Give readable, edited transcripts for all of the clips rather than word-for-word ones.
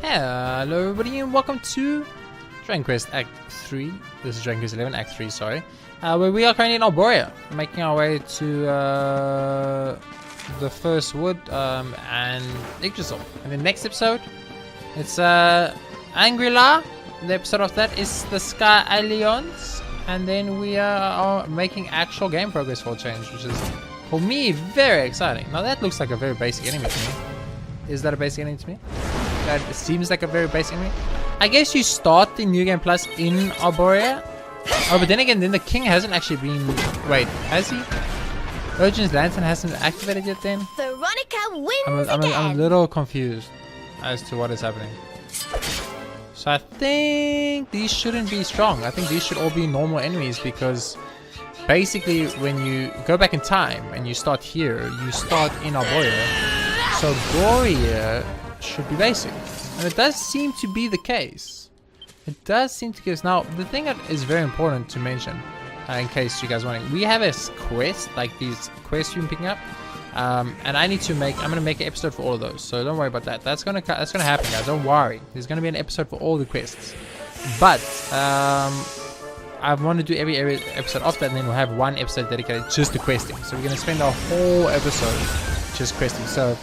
Hello everybody and welcome to Dragon Quest Act 3. This is Dragon Quest 11 Act 3, sorry. Where we are currently in Arboria, making our way to the first wood and Yggdrasil. And the next episode, it's Angrila. The episode of that is the Sky Aliens. And then we are making actual game progress for a change, which is, for me, very exciting. Now that looks like a very basic enemy to me. Is that a basic enemy to me? That seems like a very basic enemy. I guess you start the New Game Plus in Arboria. Oh, but then again, then the king hasn't actually been... Wait, has he? Urgen's Lantern hasn't activated yet then? Veronica wins I'm a little confused as to what is happening. So I think these shouldn't be strong. I think these should all be normal enemies because basically when you go back in time and you start here, you start in Arboria. So Arboria should be basic. And it does seem to be the case. It does seem to be. Now, the thing that is very important to mention, in case you guys are wondering, we have a quest, like these quests you've been picking up. And I need to make, I'm going to make an episode for all of those. So don't worry about that. That's going to happen, guys. Don't worry. There's going to be an episode for all the quests. But, I want to do every episode of that, and then we'll have one episode dedicated just to questing. So we're going to spend our whole episode just questing. So,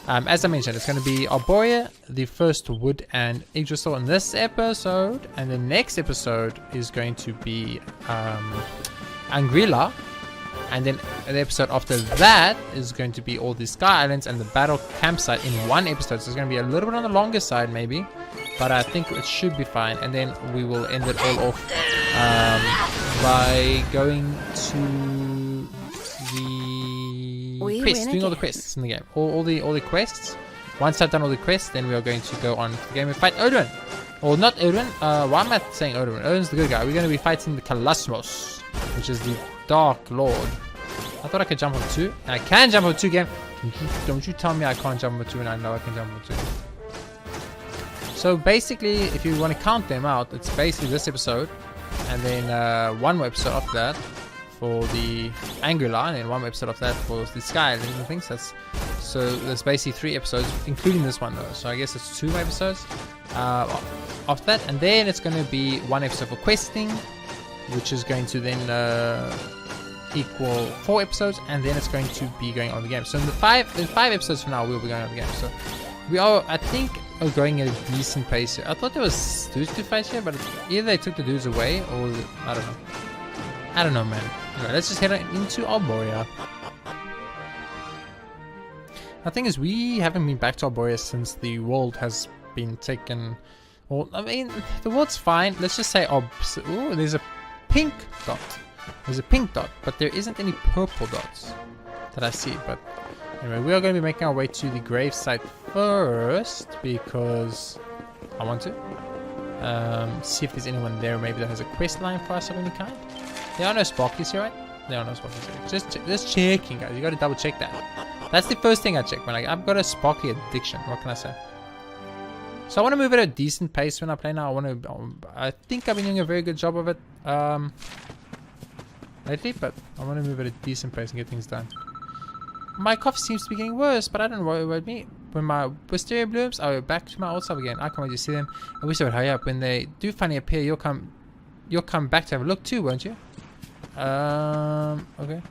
as I mentioned, it's going to be Arboria, the first wood and Yggdrasil in this episode, and the next episode is going to be Angrila, and then the episode after that is going to be all the Sky Islands and the battle campsite in one episode. So it's going to be a little bit on the longer side maybe, but I think it should be fine. And then we will end it all off by going to the quests, doing all the quests in the game, all the quests. Once I've done all the quests, then we are going to go on to the game and fight Odin. Or not Odin, why am I saying Odin? Odin's the good guy. We're going to be fighting the Kalasmos, which is the Dark Lord. I thought I could jump on 2. And I can jump on 2 again. Don't you tell me I can't jump on 2 and I know I can jump on 2. So basically, if you want to count them out, it's basically this episode. And then one more episode after that for the Angrila, and then one more episode of that for the Sky and things. So there's basically 3 episodes, including this one though. So I guess it's 2 episodes after that, and then it's going to be 1 episode for questing, which is going to then equal 4 episodes, and then it's going to be going on the game. So in the 5 episodes from now, we'll be going on the game. So we are, I think, going at a decent pace here. I thought there was dudes to fight here, but either they took the dudes away, or I don't know. I don't know, man. Anyway, let's just head into Arboria. The thing is, we haven't been back to Arboria since the world has been taken. Well, I mean, the world's fine. Let's just say, ooh, there's a pink dot. There's a pink dot, but there isn't any purple dots that I see. But anyway, we are going to be making our way to the gravesite first because I want to see if there's anyone there maybe that has a quest line for us of any kind. There are no Sparkies here, right? There are no Sparkies here. Just checking, guys. You got to double check that. That's the first thing I check when I've got a Sparky addiction. What can I say? So I want to move at a decent pace when I play now. I think I've been doing a very good job of it lately, but I want to move at a decent pace and get things done. My cough seems to be getting worse, but I don't worry about me. When my wisteria blooms, I'll go back to my old self again. I can't wait to see them. I wish they would hurry up. When they do finally appear, you'll come back to have a look too, won't you? Okay.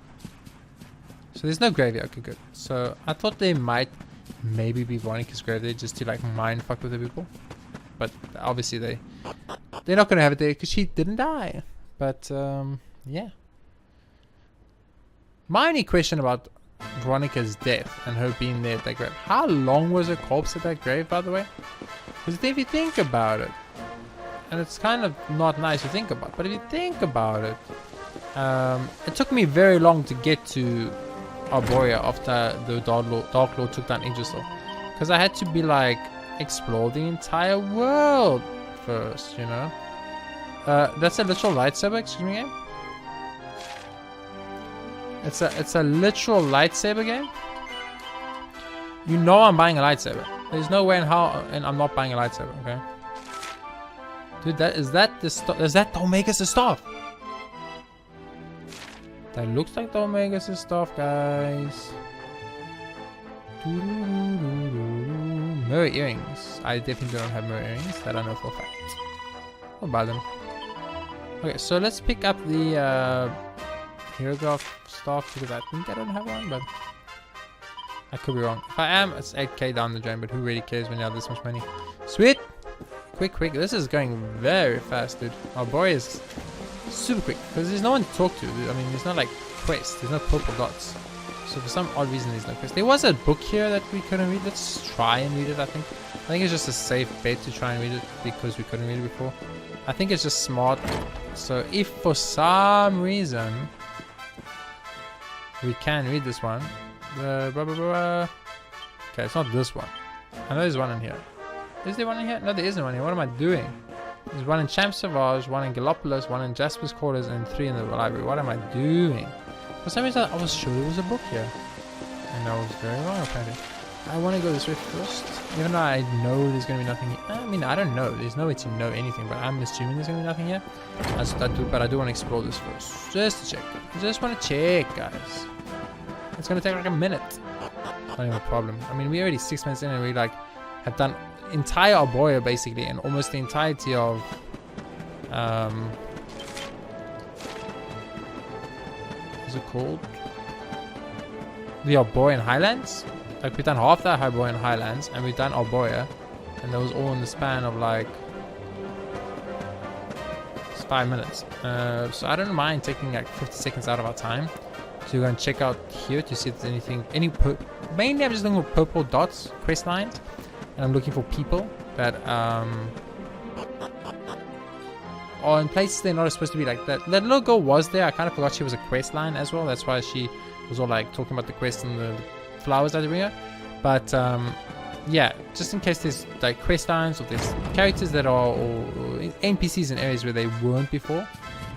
So there's no grave here. Okay, good. So I thought they might maybe be Veronica's grave there just to like mind fuck with the people, but obviously they're not gonna have it there because she didn't die. But yeah. My only question about Veronica's death and her being there at that grave, how long was her corpse at that grave, by the way? Because if you think about it, and it's kind of not nice to think about, but if you think about it, it took me very long to get to Arboria after the Dark Lord took down Yggdrasil, because I had to be like explore the entire world first, you know. That's a literal lightsaber, excuse me, game. It's a literal lightsaber game. You know I'm buying a lightsaber. There's no way in how I'm not buying a lightsaber, okay? Dude, is that Omega's staff? That looks like the Omega's stuff, guys. Mirror earrings. I definitely don't have mirror earrings. That I know for a fact. I'll buy them. Okay, so let's pick up the hieroglyph staff because I think I don't have one, but I could be wrong. If I am, it's 8k down the drain, but who really cares when you have this much money? Sweet! Quick. This is going very fast, dude. Arboria is super quick because there's no one to talk to. I mean, there's not like quests. There's no purple dots. So for some odd reason, there's no quest. There was a book here that we couldn't read. Let's try and read it, I think it's just a safe bet to try and read it because we couldn't read it before. I think it's just smart. So if for some reason we can read this one. Okay, it's not this one. I know there's one in here. Is there one in here? No, there isn't one here. What am I doing? There's one in Champ Sauvage, one in Gallopolis, one in Jasper's Quarters, and 3 in the library. What am I doing? For some reason, I was sure there was a book here. And I was very wrong, apparently. I want to go this way first. Even though I know there's going to be nothing here. I mean, I don't know. There's no way to know anything, but I'm assuming there's going to be nothing here. But I do want to explore this first. Just to check. I just want to check, guys. It's going to take like a minute. Not even a problem. I mean, we're already 6 minutes in and we like have done entire Arboria basically and almost the entirety of what's it called? The Arborian Highlands? Like we've done half that Arborian Highlands and we've done Arboria and that was all in the span of like 5 minutes. So I don't mind taking like 50 seconds out of our time. So we're going to check out here to see if there's anything, mainly I'm just looking for purple dots, quest lines, and I'm looking for people that are in places they're not supposed to be. Like that little girl was there. I kind of forgot she was a quest line as well. That's why she was all like talking about the quest and the flowers that they bring her. But yeah, just in case there's like quest lines or there's characters that are or NPCs in areas where they weren't before,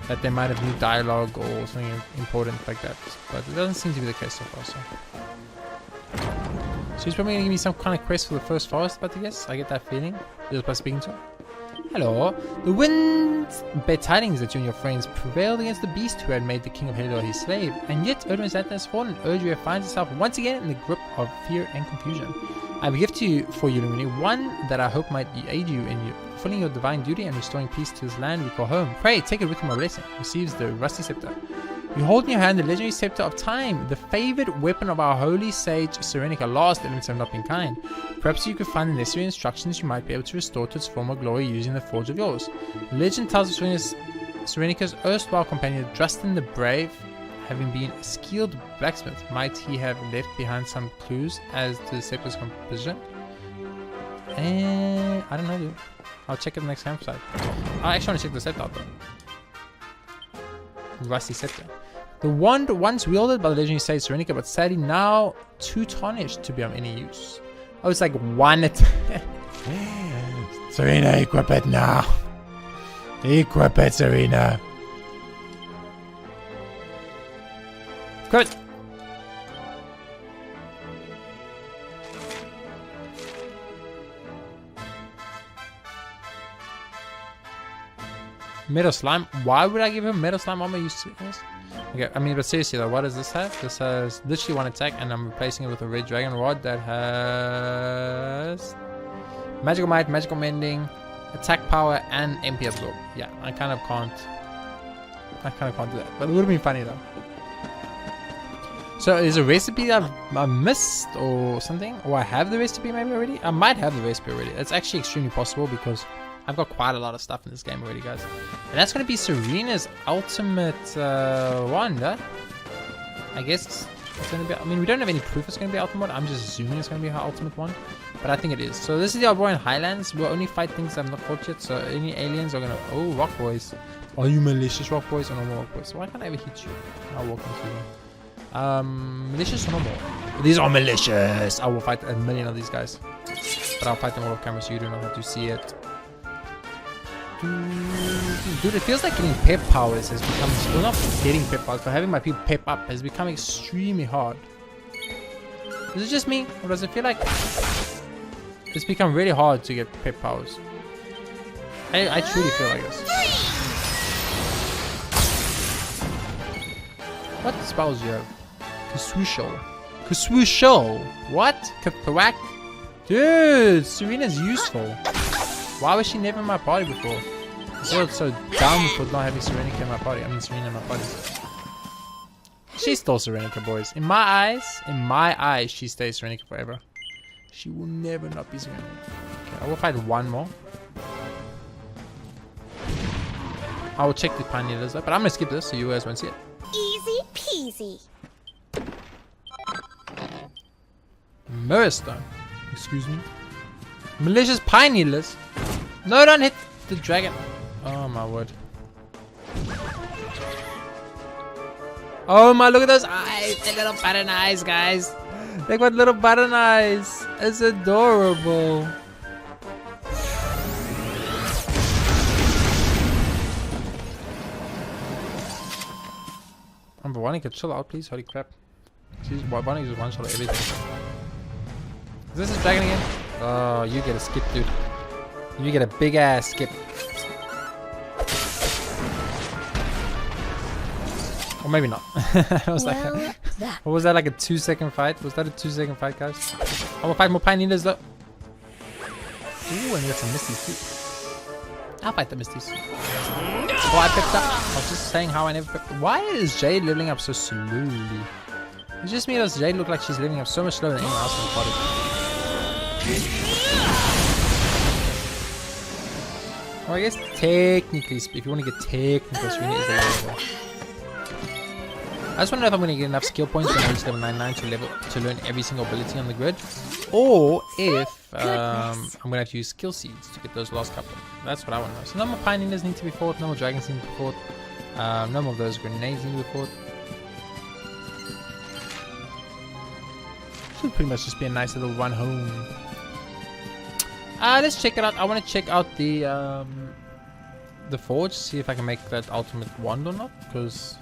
that they might have new dialogue or something important like that. But it doesn't seem to be the case so far. So he's probably going to give me some kind of quest for the first forest, but I guess I get that feeling just by speaking to him. Hello. The winds bear tidings that you and your friends prevailed against the beast who had made the king of Helidor his slave, and yet Odin's Atlas has fallen and Arboria finds itself once again in the grip of fear and confusion. I have a gift for you, Lumini, one that I hope might aid you in fulfilling your divine duty and restoring peace to this land we call home. Pray, take it with my blessing. Receives the rusty scepter. You hold in your hand the legendary scepter of time, the favored weapon of our holy sage Serenica. Last elements have not been kind. Perhaps you could find the necessary instructions you might be able to restore to its former glory using the forge of yours. Legend tells us Serenica's erstwhile companion Drustin the Brave, having been a skilled blacksmith, might he have left behind some clues as to the scepter's composition? I don't know, dude. I'll check it the next campsite. I actually want to check the scepter out though. Rusty scepter. The wand once wielded by the legendary sage Serenica, but sadly now too tarnished to be of any use. Oh, it's like one Serena, equip it now. Equip it, Serena. Equip it. Metal slime. Why would I give him metal slime armor? You serious? Okay, I mean, but seriously though, what does this have? This has literally one attack, and I'm replacing it with a red dragon rod that has magical might, magical mending, attack power, and MP absorb. Yeah, I kind of can't do that, but it would have been funny though. So is a recipe that I missed or something, or I have the recipe maybe already? I might have the recipe already. It's actually extremely possible because I've got quite a lot of stuff in this game already, guys. And that's going to be Serena's ultimate one, I guess it's going to be... I mean, we don't have any proof it's going to be ultimate one. I'm just assuming it's going to be her ultimate one. But I think it is. So this is the Arborian Highlands. We'll only fight things I've not fought yet. So any aliens are going to... Oh, rock boys. Are you malicious rock boys or normal rock boys? Why can't I ever hit you? I'll walk into them. Malicious or normal? These are malicious. I will fight a million of these guys. But I'll fight them all off camera so you do not have to see it. Dude, it feels like getting pep powers has become... Well, not getting pep powers, but having my people pep up has become extremely hard. Is it just me? Or does it feel like it's become really hard to get pep powers? I truly feel like this. What spells do you have? Kaswishal. Kaswishal? What? Kathwack? Dude, Serena's useful. Why was she never in my party before? I feel so dumb for not having Serenica in my party. I mean, Serena in my party. She's still Serenica, boys. In my eyes, she stays Serenica forever. She will never not be Serenica. Okay, I will fight one more. I will check the Pioneer Lizard, but I'm gonna skip this so you guys won't see it. Easy peasy. Mirrorstone. Excuse me. Malicious Pioneer Lizard. No, don't hit the dragon. Oh my word. Oh my, look at those eyes. The little button eyes, guys. Look what little button eyes. It's adorable. Veronica, chill out, please. Holy crap. She's Veronica just one shot of everything. Is this a dragon again? Oh, you get a skip, dude. You get a big ass skip. Or maybe not. I was like, what was that, like a 2-second fight? Was that a 2-second fight, guys? I will fight more Pioneers though. Ooh, and we got some Misties too. I'll fight the Misties. Oh, I picked up. I was just saying how I never picked up. Why is Jade leveling up so slowly? It's just me that Jade look like she's leveling up so much slower than anyone else in the party. Well, I guess technically, if you want to get technical, Serena is the lower level. I just want to know if I'm going to get enough skill points when I reach level 99 to learn every single ability on the grid, or if I'm going to have to use skill seeds to get those last couple. That's what I want to know. So no more Pioneers need to be fought, no more Dragons need to be fought, no more of those grenades need to be fought. Should pretty much just be a nice little run home. Let's check it out. I want to check out the forge, see if I can make that ultimate wand or not, because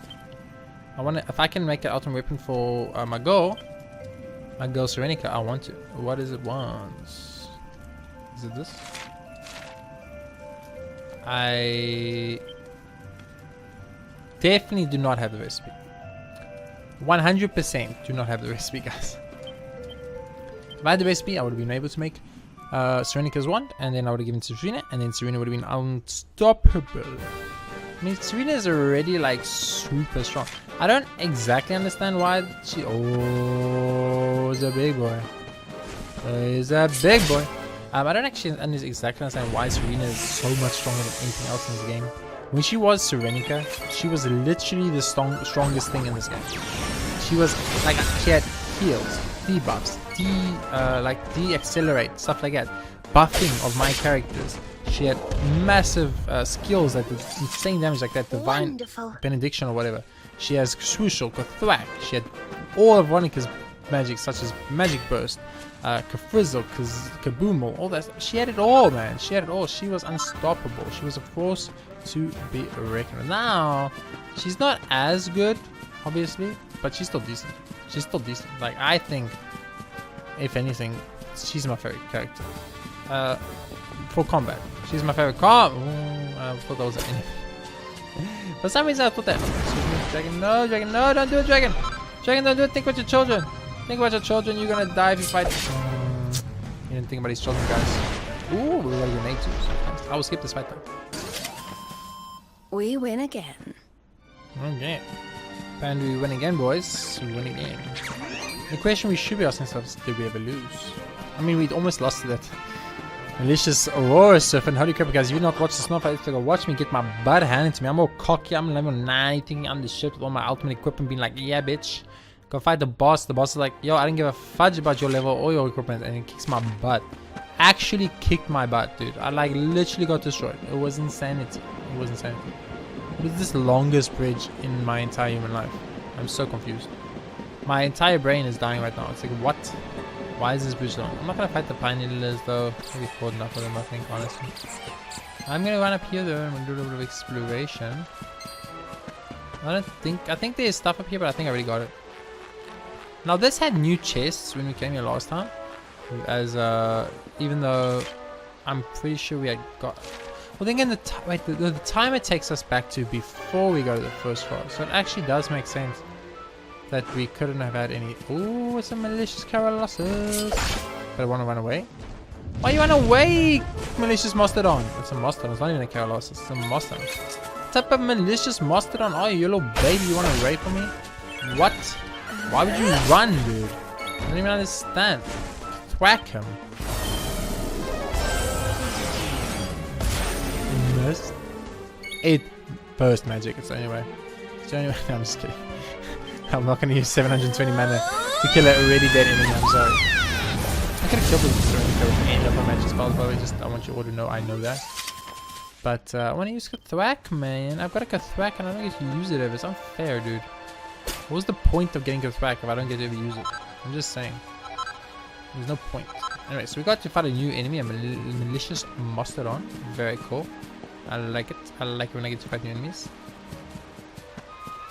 I want to. If I can make an ultimate weapon for my girl Serenica, I want to. What is it wants? Is it this? I definitely do not have the recipe. 100% do not have the recipe, guys. If I had the recipe, I would have been able to make Serenica's wand, and then I would have given it to Serena, and then Serena would have been unstoppable. I mean, Serena is already like super strong. I don't exactly understand why she. Oh, he's a big boy. He's a big boy. I don't actually exactly understand why Serena is so much stronger than anything else in this game. When she was Serenica, she was literally the strongest thing in this game. She was like, she had heals, debuffs, de-accelerate, stuff like that. Buffing of my characters. She had massive skills that did insane damage, like that divine benediction or whatever. She has Swooshel, Thwack. She had all of Veronica's magic, such as Magic Burst, Kafrizzle, Kaboomal, all that. She had it all, man. She had it all. She was unstoppable. She was a force to be reckoned with. Now, she's not as good, obviously, but she's still decent. She's still decent. Like, I think, if anything, she's my favorite character. For combat. She's my favorite I thought that was an For some reason I thought that. Dragon, no, Dragon, no, don't do it, Dragon. Dragon, don't do it. Think about your children. Think about your children. You're gonna die if you fight. You didn't think about these children, guys. Ooh, we got a grenade too. I will skip this fight though. We win again. Okay. And we win again, boys. We win again. The question we should be asking ourselves is, did we ever lose? I mean, we almost lost to that malicious Aurora stuff, and holy crap, guys, if you not watch the snow fight, go watch me get my butt handed to me. I'm all cocky, I'm level 9, thinking I'm the shit with all my ultimate equipment, being like, yeah, bitch. Go fight the boss. The boss is like, yo, I didn't give a fudge about your level or your equipment, and he kicks my butt. Actually kicked my butt, dude. I like literally got destroyed. It was insanity. It was insanity. What is this longest bridge in my entire human life? I'm so confused. My entire brain is dying right now. It's like, what? Why is this bridge long? I'm not gonna fight the Pioneers though. Maybe fought enough of them, I think, honestly. I'm gonna run up here though and do a little bit of exploration. I think there's stuff up here, but I think I already got it. Now this had new chests when we came here last time. As even though I'm pretty sure we had got. Well, then again, the timer takes us back to before we go to the first floor, so it actually does make sense that we couldn't have had any. Ooh, some malicious Carolossus. But I want to run away. Why you run away, malicious mastodon? It's a mastodon. It's not even a Carolus. It's a mastodon. What type of malicious mastodon are you, little baby? You want to rape for me? What? Why would you run, dude? I don't even understand. Thwack him. Missed. 8 burst magic. It's the only way. It's the only way. No, I'm just kidding. I'm not going to use 720 mana to kill an already dead enemy. I'm sorry. I could have killed this Veronica with any of my magic spells, by the way. Just I want you all to know I know that. But I want to use Thwack, man. I've got a Thwack and I don't get to use it ever. It's unfair, dude. What was the point of getting a Thwack if I don't get to ever use it? I'm just saying. There's no point. Anyway, so we got to fight a new enemy, a malicious mastodon. Very cool. I like it. I like it when I get to fight new enemies.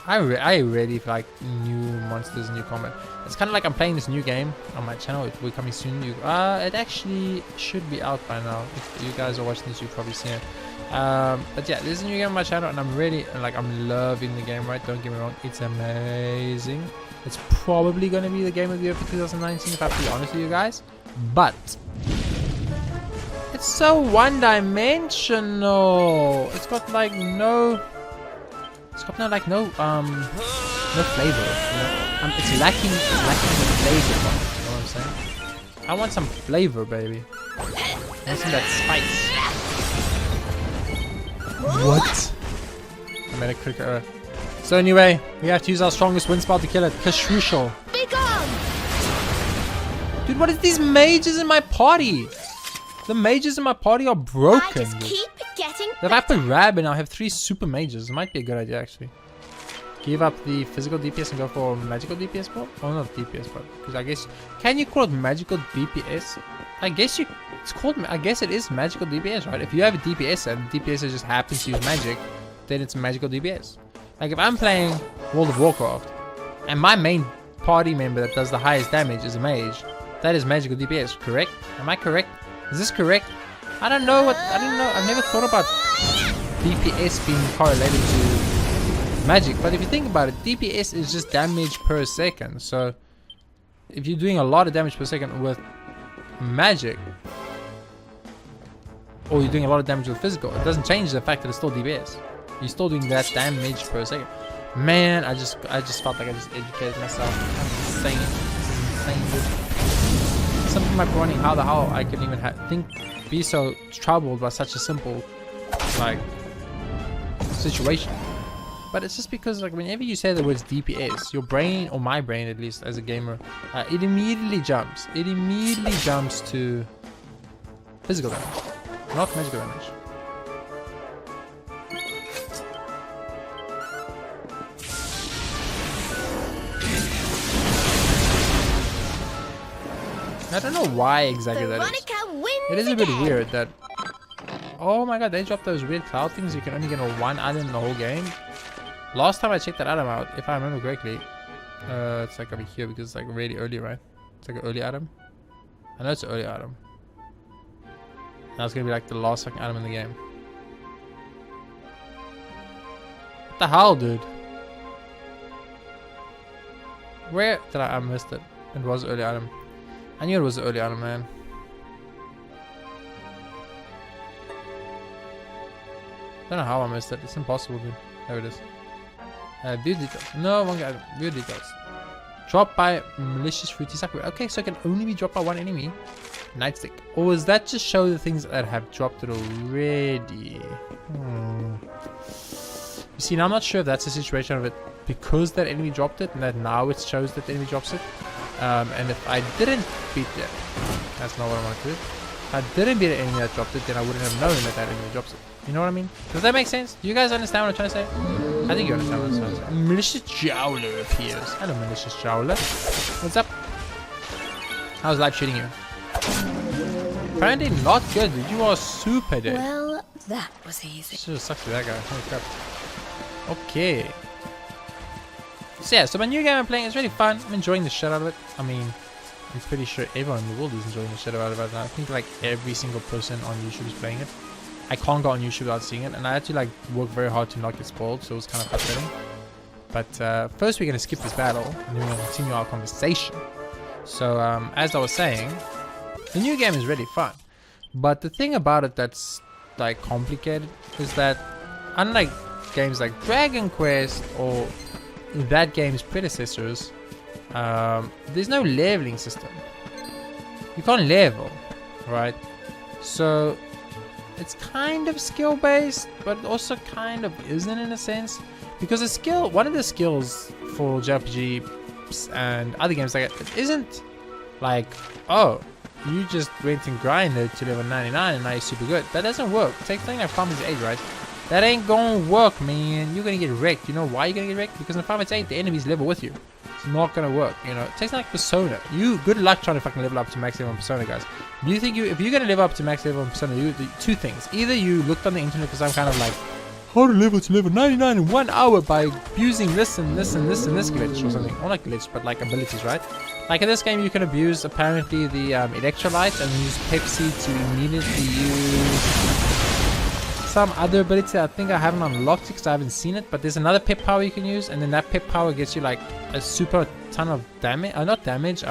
I really like new monsters, new combat. It's kind of like I'm playing this new game on my channel. It will be coming soon. It actually should be out by now. If you guys are watching this, you've probably seen it. But yeah, this is a new game on my channel, and I'm really I'm loving the game. Right? Don't get me wrong, it's amazing. It's probably going to be the game of the year for 2019, if I have to be honest with you guys. But it's so one-dimensional. It's got like no. It's got no flavor. You know? It's lacking the flavor. You know what I'm saying? I want some flavor, baby. I want some of that spice. What? I made a quick error. So anyway, we have to use our strongest wind spell to kill it. Crucial. Dude, what is these mages in my party? The mages in my party are broken. I just keep getting if I put Rab in, I'll have 3 super mages. It might be a good idea, actually. Give up the physical DPS and go for magical DPS, bro? Oh, not DPS, bro. Because I guess... Can you call it magical DPS? I guess you... It's called... I guess it is magical DPS, right? If you have a DPS and DPS just happens to use magic, then it's magical DPS. Like, if I'm playing World of Warcraft, and my main party member that does the highest damage is a mage, that is magical DPS, correct? Am I correct? Is this correct? I don't know. I've never thought about DPS being correlated to magic. But if you think about it, DPS is just damage per second. So if you're doing a lot of damage per second with magic, or you're doing a lot of damage with physical, it doesn't change the fact that it's still DPS. You're still doing that damage per second. Man, I just felt like I just educated myself. I'm insane. This is insane, dude. Something might be running how the hell I can even be so troubled by such a simple situation. But it's just because whenever you say the words DPS, your brain, or my brain at least as a gamer, it immediately jumps to physical damage, not magical damage. I don't know why exactly that is. It is a bit weird that... Oh my god, they dropped those weird cloud things. You can only get one item in the whole game. Last time I checked that item out, if I remember correctly, it's over here because it's really early, right? It's an early item. I know it's an early item. Now it's gonna be the last fucking item in the game. What the hell, dude? Where did I missed it? It was early item. I knew it was an early item, man. I don't know how I missed it. It's impossible, dude. There it is. View details. No, one guy. View details. Dropped by malicious fruity sakura. Okay, so it can only be dropped by one enemy. Nightstick. Or does that just show the things that have dropped it already? You see, now I'm not sure if that's a situation of it because that enemy dropped it and that now it shows that the enemy drops it. And if I didn't beat it, that's not what I want to do. If I didn't beat an enemy that dropped it, then I wouldn't have known that that enemy drops it. You know what I mean? Does that make sense? Do you guys understand what I'm trying to say? I think you understand what I'm trying to say. Malicious Jowler appears. Hello, Malicious Jowler. What's up? How's life treating you? Apparently not good, dude. You are super dead. Well, that was easy. Should have sucked to that guy. Holy crap. Okay. So yeah, so my new game I'm playing is really fun. I'm enjoying the shit out of it. I mean, I'm pretty sure everyone in the world is enjoying the shit out of it. And I think every single person on YouTube is playing it. I can't go on YouTube without seeing it, and I had to work very hard to not get spoiled, so it was kind of frustrating. But first we're going to skip this battle, and then we're going to continue our conversation. So as I was saying, The new game is really fun. But the thing about it that's like complicated is that unlike games like Dragon Quest or that game's predecessors, there's no leveling system. You can't level, right? So it's kind of skill based, but also kind of isn't in a sense, because one of the skills for JRPG and other games like it isn't like, oh, you just went and grinded to level 99 and now you're super good. That doesn't work. Take something like Final Fantasy VIII, right? That ain't gonna work, man. You're gonna get wrecked. You know why you're gonna get wrecked? Because in Final Fantasy VIII, the enemies level with you. It's not gonna work, you know. It takes like Persona. Good luck trying to fucking level up to max level on Persona, guys. Do you think if you're gonna level up to max level on Persona, you do two things. Either you looked on the internet for some kind of like how to level to level 99 in 1 hour by using this and this and this and this glitch or something. Or not glitch, but like abilities, right? Like in this game, you can abuse apparently the electrolyte and use Pepsi to immediately use some other ability. I think I haven't unlocked it because I haven't seen it, but there's another pep power you can use, and then that pep power gets you like a super ton of damage, not damage,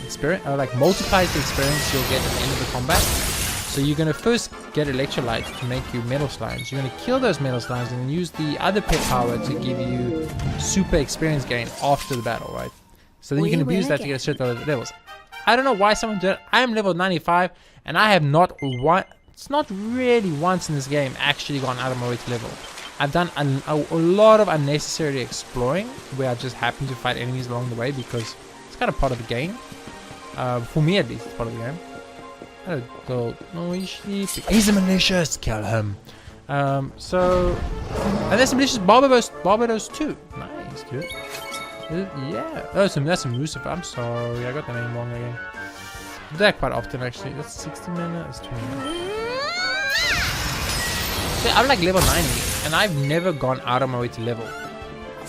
experience, or like multiplies the experience you'll get at the end of the combat. So you're gonna first get electrolyte to make you metal slimes. You're gonna kill those metal slimes and then use the other pep power to give you super experience gain after the battle, right? So then you can abuse that to get a certain levels. I don't know why someone did it. I am level 95 and I have not it's not really once in this game actually gone out of my way to level. I've done a lot of unnecessary exploring where I just happen to fight enemies along the way because it's kind of part of the game. For me at least, it's part of the game. Oh, he's sleeping. He's a malicious. Kill him. And there's some malicious Barbados too. Nice, dude. Yeah. Oh, that's some Lucifer. I'm sorry, I got the name wrong again. I do that quite often actually. That's 60 minutes. That's 20 minutes. So I'm like level 90, and I've never gone out of my way to level.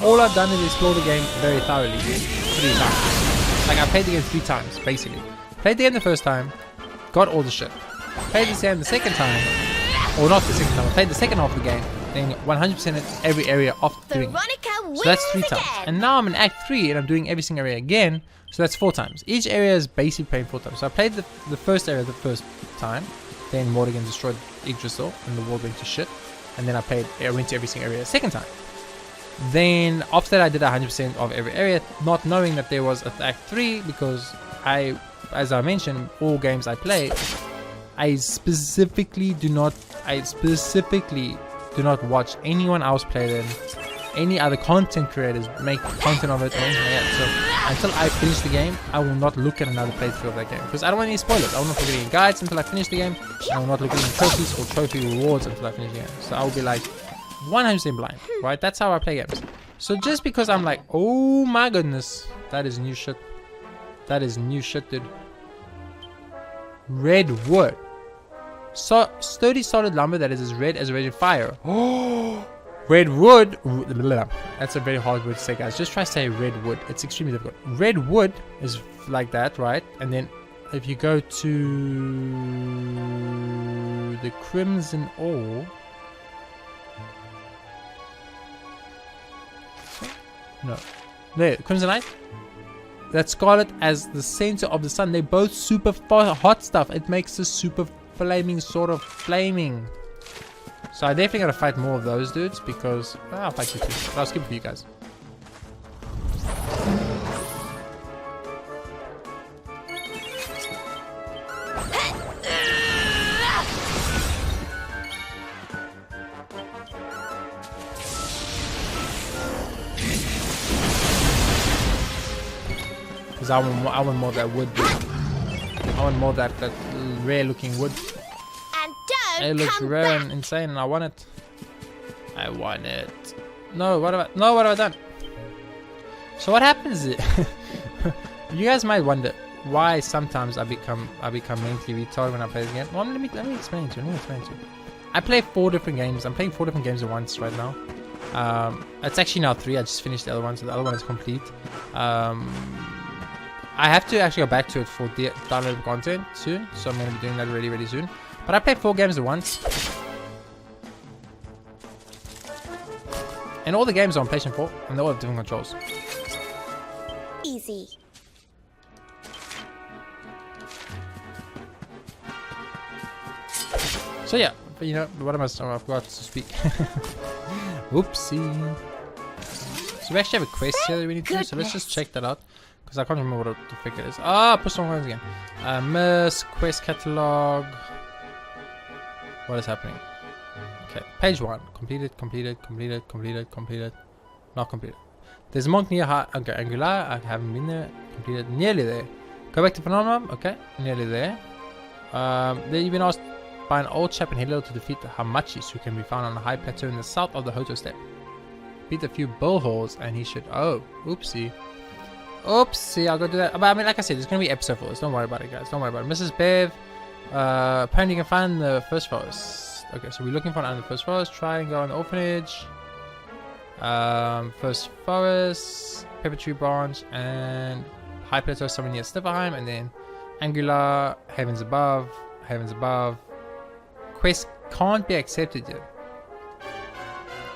All I've done is explore the game very thoroughly 3 times. Like I played the game 3 times basically. Played the game the first time. Got all the shit. Played the game the second time, or not the second time. I played the second half of the game, then 100% every area after doing it. So that's 3 times. And now I'm in Act 3 and I'm doing every single area again. So that's 4 times. Each area is basically playing 4 times. So I played the first area the first time, then Morrigan destroyed Yggdrasil and the world went to shit. And then I went to every single area a second time. Then after that I did 100% of every area, not knowing that there was an Act 3 because as I mentioned, all games I play, I specifically do not watch anyone else play them, any other content creators make content of it or anything like that. So until I finish the game, I will not look at another playthrough of that game because I don't want any spoilers. I will not look at any guides until I finish the game. I will not look at any trophies or trophy rewards until I finish the game. So I will be like 100% blind, right? That's how I play games. So just because I'm like, oh my goodness, that is new shit. That is new shit, dude. Red wood. So sturdy solid lumber that is as red as a raging fire. Oh, red wood. That's a very hard word to say, guys. Just try to say red wood. It's extremely difficult. Red wood is like that, right? And then if you go to the crimson ore. No. There, crimsonite. That scarlet as the center of the sun. They're both super hot stuff. It makes the super flaming sort of flaming. So I definitely gotta fight more of those dudes because I'll fight you too. But I'll skip it for you guys. Because I want more of that wood. I want more of that rare looking wood. And don't It looks rare and insane and I want it. I want it. No, what have I done? So what happens is you guys might wonder why sometimes I become mentally retarded when I play this game. Well, let me explain to you. I play 4 different games. I'm playing 4 different games at once right now. It's actually now 3. I just finished the other one, so the other one is complete. I have to actually go back to it for downloadable content soon, so I'm going to be doing that really soon. But I play 4 games at once. And all the games are on PlayStation 4, and they all have different controls. Easy. So yeah, but you know, what am I? Oh, I forgot to speak. Whoopsie. So we actually have a quest here that we need to do. So let's just check that out. Because I can't remember what the frick it is. Ah, push on ones again. Miss, quest catalog. What is happening? Okay, page 1. Completed. Not completed. There's a monk near okay, Angular. I haven't been there. Completed. Nearly there. Go back to Phenomenon. Okay, nearly there. Then you've been asked by an old chap in Hilo to defeat the Hamachis, who can be found on a high plateau in the south of the Hoto Steppe. Beat a few bullholes and he should... Oh, oopsie. Oopsie, I'll go do that. But I mean, like I said, there's going to be episode 4. Don't worry about it, guys. Don't worry about it. Mrs. Bev, apparently you can find the first forest. Okay, so we're looking for the first forest. Try and go on the orphanage. First forest, pepper tree branch, and high plateau somewhere near Stifferheim, and then Angular, Heavens Above. Quest can't be accepted yet.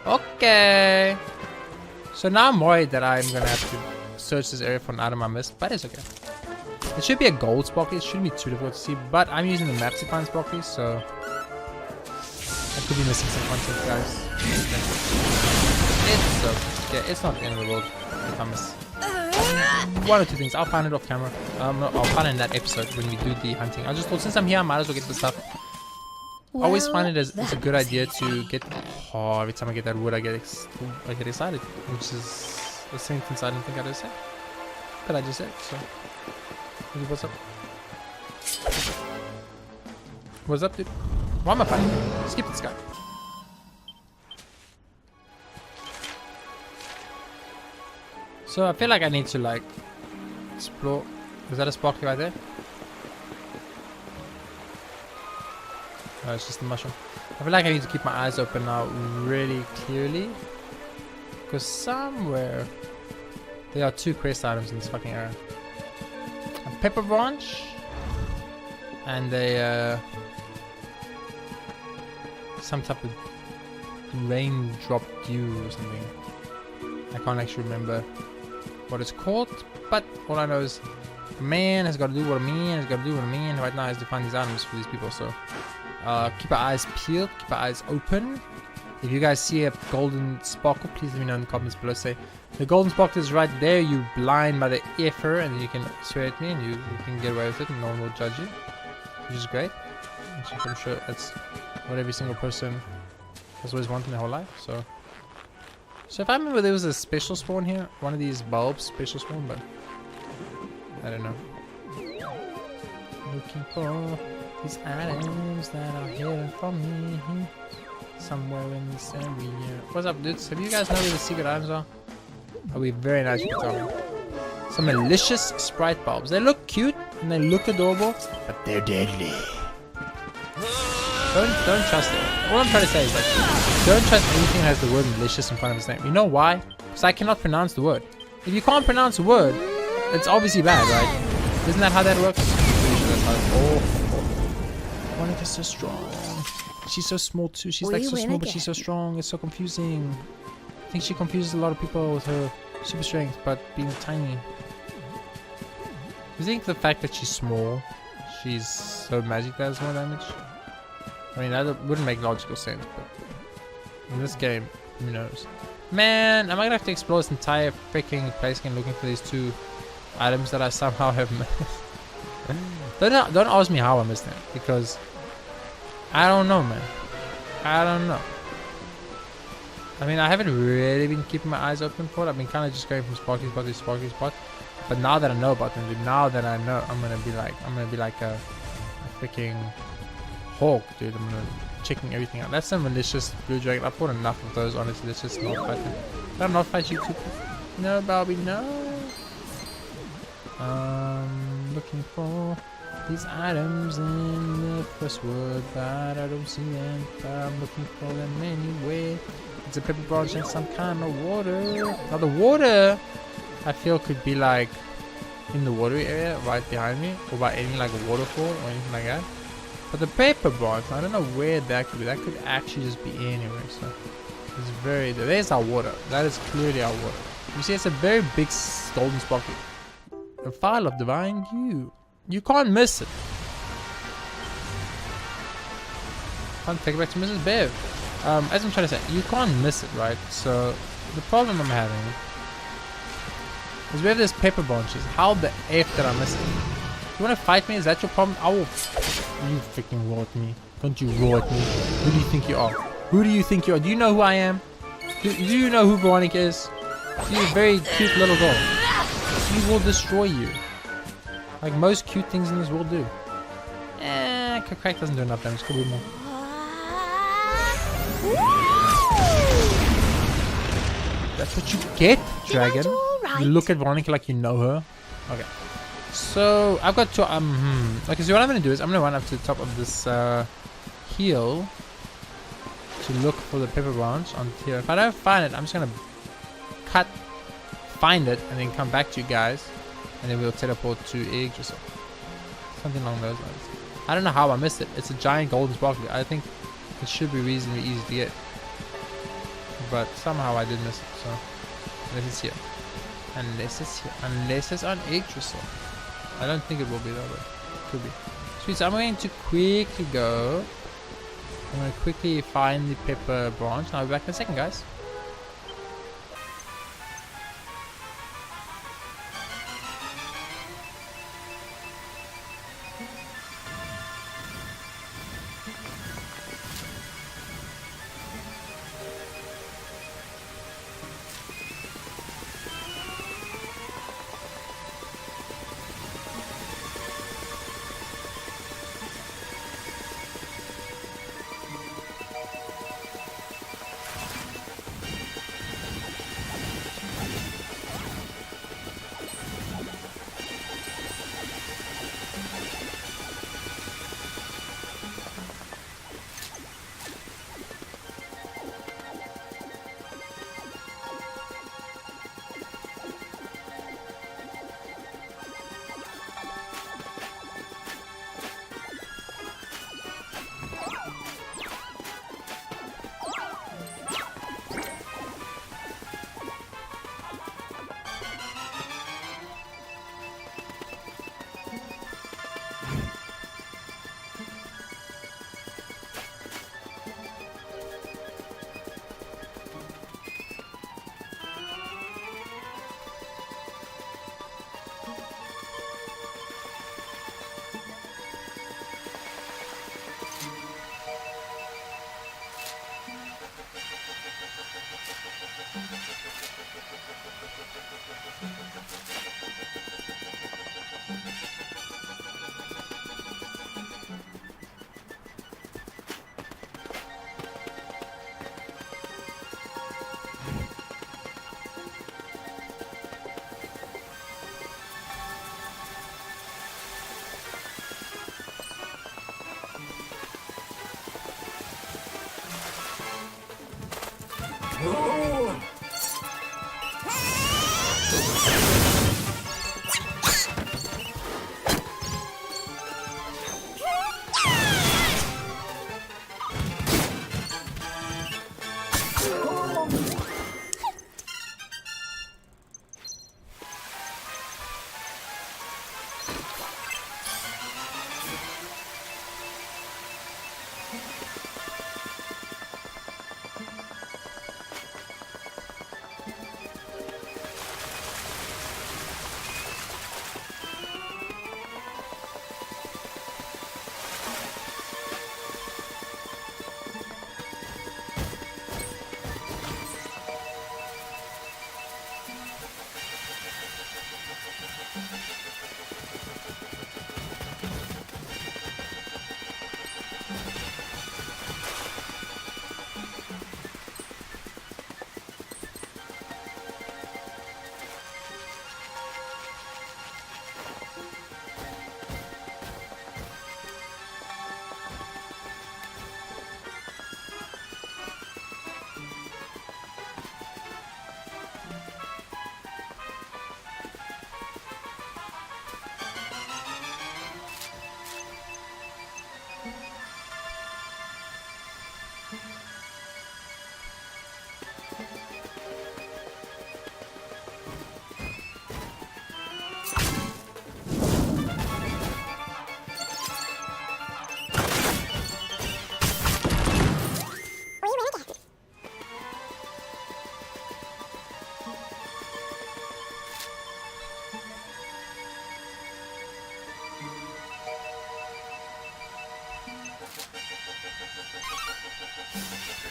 Okay. So now I'm worried that I'm gonna have to search this area for an item I missed, but it's okay. It should be a gold sparkly. It shouldn't be too difficult to see, but I'm using the map to find sparklies, so I could be missing some content, guys. It's okay. It's not the end of the world if I miss one or two things. I'll find it off camera. I'll find it in that episode when we do the hunting. I just thought since I'm here, I might as well get the stuff. I always find it as it's a good idea to get. Oh, every time I get that wood, I get excited, which is a sentence I didn't think I'd say, but I just said. So, what's up? What's up, dude? Why am I fighting? Skip this guy. So I feel like I need to like explore. Is that a sparkly right there? No, it's just a mushroom. I feel like I need to keep my eyes open now really clearly. Because somewhere there are 2 quest items in this fucking area. A pepper branch and a some type of raindrop dew or something. I can't actually remember what it's called, but all I know is a man has got to do what a man has got to do what a man right now is to find these items for these people. So keep our eyes peeled, keep our eyes open. If you guys see a golden sparkle, please let me know in the comments below. Say the golden sparkle is right there, you blind by the effer, and you can swear at me and you can get away with it and no one will judge you, which is great. I'm sure that's what every single person has always wanted their whole life. So if I remember, there was a special spawn here, one of these bulbs special spawn, but I don't know. Looking for these items that are hidden from me somewhere in this area. What's up, dudes? Have you guys know where the secret items are? That'll be very nice if you tell me. Some malicious sprite bulbs. They look cute and they look adorable, but they're deadly. Don't trust it. All I'm trying to say is like, don't trust anything that has the word malicious in front of its name. You know why? Because I cannot pronounce the word. If you can't pronounce a word, it's obviously bad, right? Isn't that how that works? I'm pretty sure that's how it works. Veronica's so strong. She's so small too. She's like so small, but she's so strong. It's so confusing. I think she confuses a lot of people with her super strength, but being tiny. Do you think the fact that she's small, she's so magic that has more damage? I mean, that wouldn't make logical sense, but in this game, who knows? Man, am I gonna have to explore this entire freaking place again looking for these 2 items that I somehow have missed? Don't ask me how I missed them, because I don't know, man. I don't know. I mean, I haven't really been keeping my eyes open for it. I've been kind of just going from sparkly spot to sparkly spot. But now that I know about them, dude, now that I know, I'm gonna be like a freaking hawk, dude. I'm gonna checking everything out. That's a malicious blue dragon. I fought enough of those, honestly. Let's just not fight them. Can I not fight you two? No, Barbie, no. Looking for these items in the first wood, but I don't see them. But I'm looking for them anyway. It's a pepper branch and some kind of water. Now the water, I feel, could be like in the watery area right behind me, or by any like a waterfall or anything like that. But the paper branch, I don't know where that could be. That could actually just be anywhere. So it's very. There's our water. That is clearly our water. You see, it's a very big golden sparkle. A file of divine dew. You can't miss it. Can't take it back to Mrs. Bev. As I'm trying to say, you can't miss it, right? So the problem I'm having is we have this pepper branches. How the F did I miss it? You want to fight me? Is that your problem? I will. You freaking roar at me. Don't you roar at me. Who do you think you are? Who do you think you are? Do you know who I am? Do you know who Veronica is? She's a very cute little girl. She will destroy you. Like most cute things in this world do. Crack doesn't do enough damage. Could be more. That's what you get, dragon. Right? You look at Veronica like you know her. Okay. So I've got to okay, so what I'm gonna do is I'm gonna run up to the top of this hill to look for the pepper branch on here. If I don't find it, I'm just gonna find it, and then come back to you guys, and then we'll teleport to eggs or something along those lines. I don't know how I missed it. It's a giant golden sparkly. I think it should be reasonably easy to get, but somehow I did miss it. So unless it's here, unless it's on Yggdrasil. I don't think it will be that way. Could be. Sweet. So I'm going to quickly go. I'm going to quickly find the pepper branch. I'll be back in a second, guys.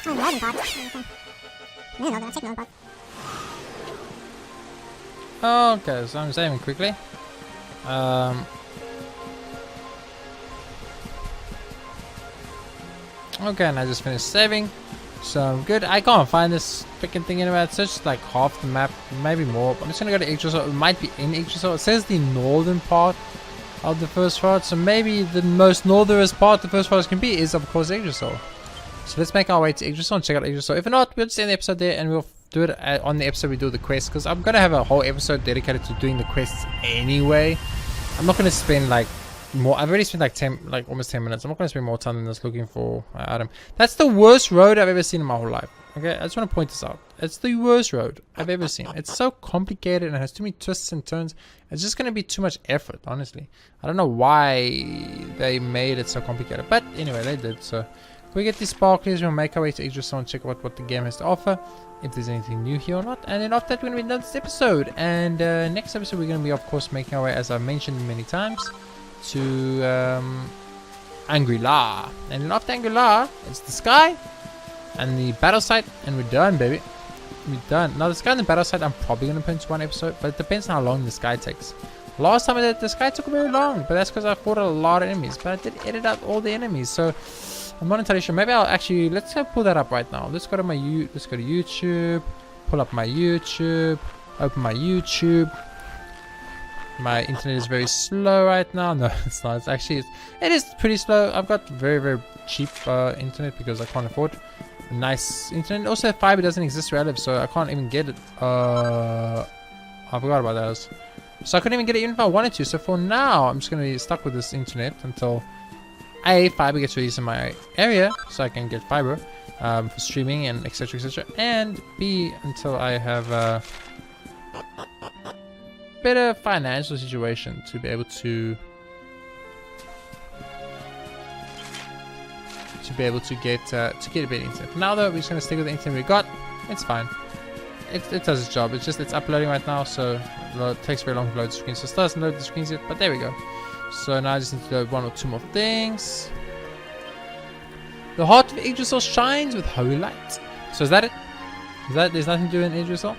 Oh, loading pod. Okay. Yeah, no, I'll take loading pod. Okay, so I'm saving quickly. Okay, and I just finished saving. So I'm good. I can't find this freaking thing anywhere. It's just like half the map, maybe more. I'm just gonna go to Yggdrasil. It might be in Yggdrasil. It says the northern part of the first forest, so maybe the most northernest part the first forest can be is of course Yggdrasil. So let's make our way to Yggdrasil and check out Yggdrasil. If not, we'll just end the episode there and we'll do it on the episode we do the quest, because I'm gonna have a whole episode dedicated to doing the quests anyway. I'm not gonna spend like more. I've already spent like almost 10 minutes. I'm not gonna spend more time than this looking for my item. That's the worst road I've ever seen in my whole life. Okay, I just want to point this out. It's the worst road I've ever seen. It's so complicated and it has too many twists and turns. It's just going to be too much effort, honestly. I don't know why they made it so complicated. But anyway, they did. So we get these sparklers. We'll make our way to Yggdrasil and check out what the game has to offer. If there's anything new here or not. And then after that, we're going to be done this episode. And next episode, we're going to be, of course, making our way, as I've mentioned many times, to Angri-La. And then after Angri-La, it's the sky and the battle site, and we're done, baby. We're done. Now the sky and the battle site, I'm probably gonna put into one episode, but it depends on how long the sky takes. Last time I did, the sky took very long, but that's because I fought a lot of enemies. But I did edit out all the enemies, so I'm not entirely sure. Maybe I'll actually, let's go pull that up right now. Let's go to let's go to YouTube, pull up my YouTube, open my YouTube. My internet is very slow right now. No, it's not. It's actually, it is pretty slow. I've got very, very cheap internet because I can't afford nice internet. Also, fiber doesn't exist where I live, so I can't even get it. I forgot about those. So I couldn't even get it even if I wanted to. So for now, I'm just going to be stuck with this internet until A, fiber gets released in my area, so I can get fiber for streaming and etc, etc. And B, until I have a better financial situation to be able to get a better internet. Now though, we're just gonna stick with the internet we got. It's fine. It does its job. It's just it's uploading right now, so it takes very long to load the screen. So it still doesn't load the screens yet, but there we go. So now I just need to load one or two more things. The heart of Yggdrasil shines with holy light. So is that it? There's nothing to do in Yggdrasil?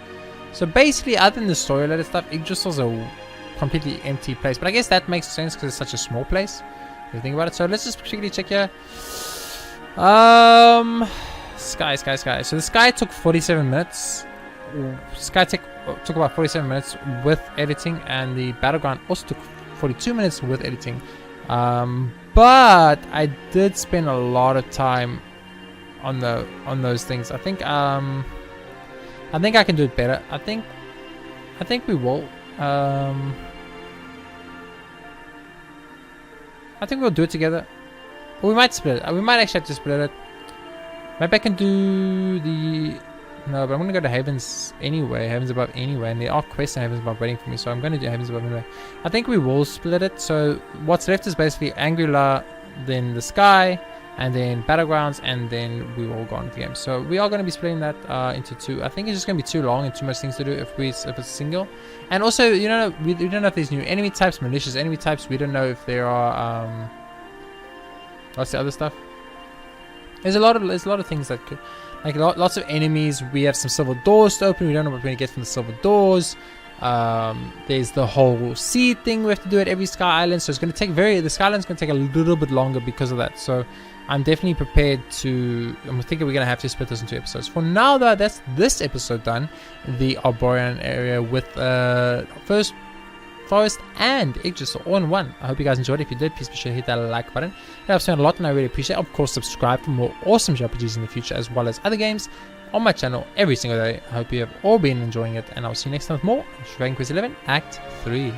So basically, other than the story related stuff, Yggdrasil's a completely empty place. But I guess that makes sense because it's such a small place, if you think about it. So let's just quickly check here. Sky. So the sky took 47 minutes. Sky took about 47 minutes with editing, and the battleground also took 42 minutes with editing. But I did spend a lot of time on those things. I think I can do it better. I think we will. I think we'll do it together. Or we might split it. We might actually have to split it. Maybe I can do the... No, but I'm going to go to Havens anyway. Havens Above anyway. And there are quests in Havens Above waiting for me. So I'm going to do Havens Above anyway. I think we will split it. So what's left is basically Angri-La, then the sky, and then Battlegrounds, and then we will go on with the game. So we are going to be splitting that into two. I think it's just going to be too long and too much things to do if it's single. And also, you know, we don't know if there's new enemy types, malicious enemy types. We don't know if there are what's the other stuff? There's a lot of things that could, like lots of enemies. We have some silver doors to open. We don't know what we're going to get from the silver doors. There's the whole seed thing we have to do at every Sky Island, so it's going to take the Sky Island's going to take a little bit longer because of that. So I'm definitely prepared to. I'm thinking we're going to have to split this into episodes. For now, though, that's this episode done. The Arboria area with first forest and Yggdrasil all in one. I hope you guys enjoyed. If you did, please be sure to hit that like button. It helps me out a lot, and I really appreciate it. Of course, subscribe for more awesome JRPGs in the future, as well as other games on my channel every single day. I hope you have all been enjoying it, and I'll see you next time with more Dragon Quest XI Act 3.